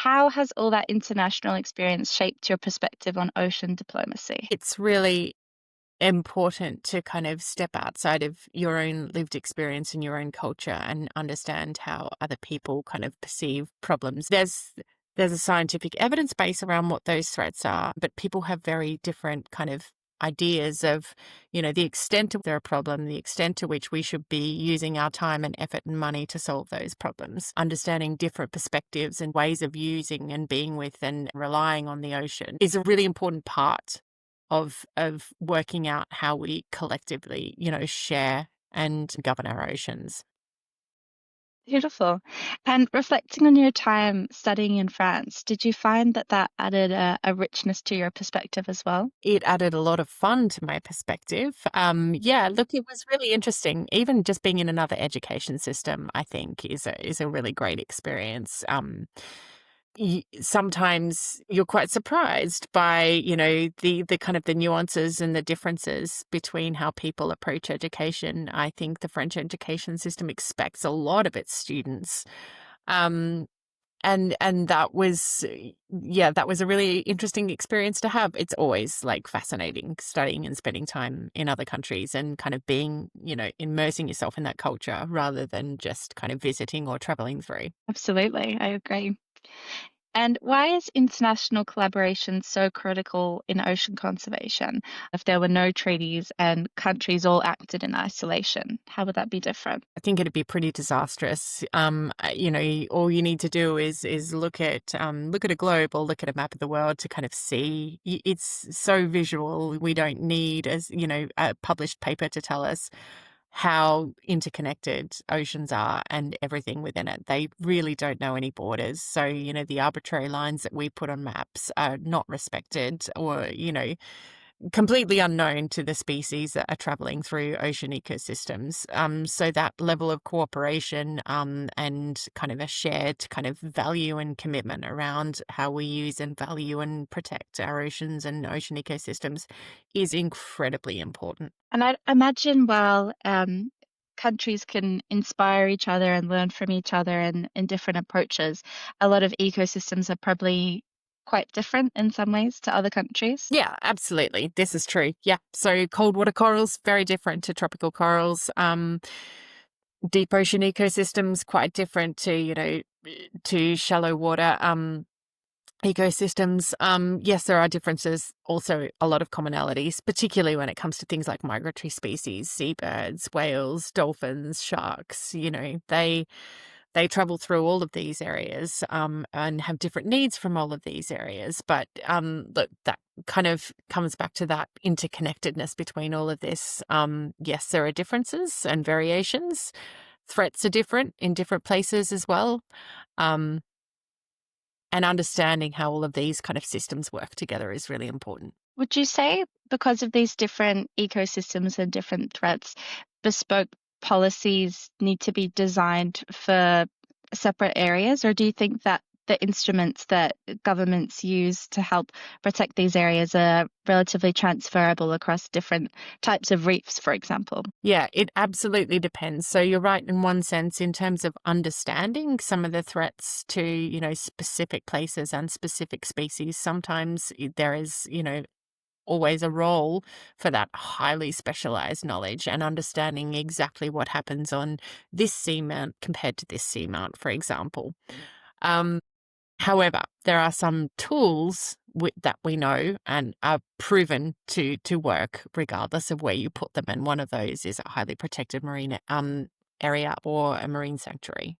how has all that international experience shaped your perspective on ocean diplomacy? It's really important to kind of step outside of your own lived experience and your own culture and understand how other people kind of perceive problems. There's a scientific evidence base around what those threats are, but people have very different kind of ideas of, the extent to their problem, the extent to which we should be using our time and effort and money to solve those problems. Understanding different perspectives and ways of using and being with and relying on the ocean is a really important part of working out how we collectively, share and govern our oceans. Beautiful. And reflecting on your time studying in France, did you find that that added a richness to your perspective as well? It added a lot of fun to my perspective. Yeah, look, it was really interesting. Even just being in another education system, I think, is a really great experience. Sometimes you're quite surprised by the kind of the nuances and the differences between how people approach education. I think the French education system expects a lot of its students, um, and that was yeah, that was a really interesting experience to have. It's always like fascinating studying and spending time in other countries and kind of being, immersing yourself in that culture rather than just kind of visiting or traveling through. Absolutely, I agree. And why is international collaboration so critical in ocean conservation? If there were no treaties and countries all acted in isolation, how would that be different? I think it'd be pretty disastrous. All you need to do is look at a globe or look at a map of the world to kind of see. It's so visual. We don't need, as a published paper to tell us how interconnected oceans are and everything within it. They really don't know any borders. So, the arbitrary lines that we put on maps are not respected or, completely unknown to the species that are traveling through ocean ecosystems. So that level of cooperation and kind of a shared kind of value and commitment around how we use and value and protect our oceans and ocean ecosystems is incredibly important. And I imagine while countries can inspire each other and learn from each other in different approaches, a lot of ecosystems are probably quite different in some ways to other countries. Yeah, absolutely. This is true. Yeah. So cold water corals, very different to tropical corals. Deep ocean ecosystems, quite different to, to shallow water. Ecosystems, yes, there are differences, also a lot of commonalities, particularly when it comes to things like migratory species, seabirds, whales, dolphins, sharks. They travel through all of these areas and have different needs from all of these areas. But look, that kind of comes back to that interconnectedness between all of this. Yes, there are differences and variations. Threats are different in different places as well. Um, and understanding how all of these kind of systems work together is really important. Would you say because of these different ecosystems and different threats, bespoke policies need to be designed for separate areas, or do you think that the instruments that governments use to help protect these areas are relatively transferable across different types of reefs, for example? Yeah, it absolutely depends. So you're right in one sense in terms of understanding some of the threats to, specific places and specific species. Sometimes there is, always a role for that highly specialized knowledge and understanding exactly what happens on this seamount compared to this seamount, for example. Um, However, there are some tools that we know and are proven to work regardless of where you put them, and one of those is a highly protected marine area or a marine sanctuary.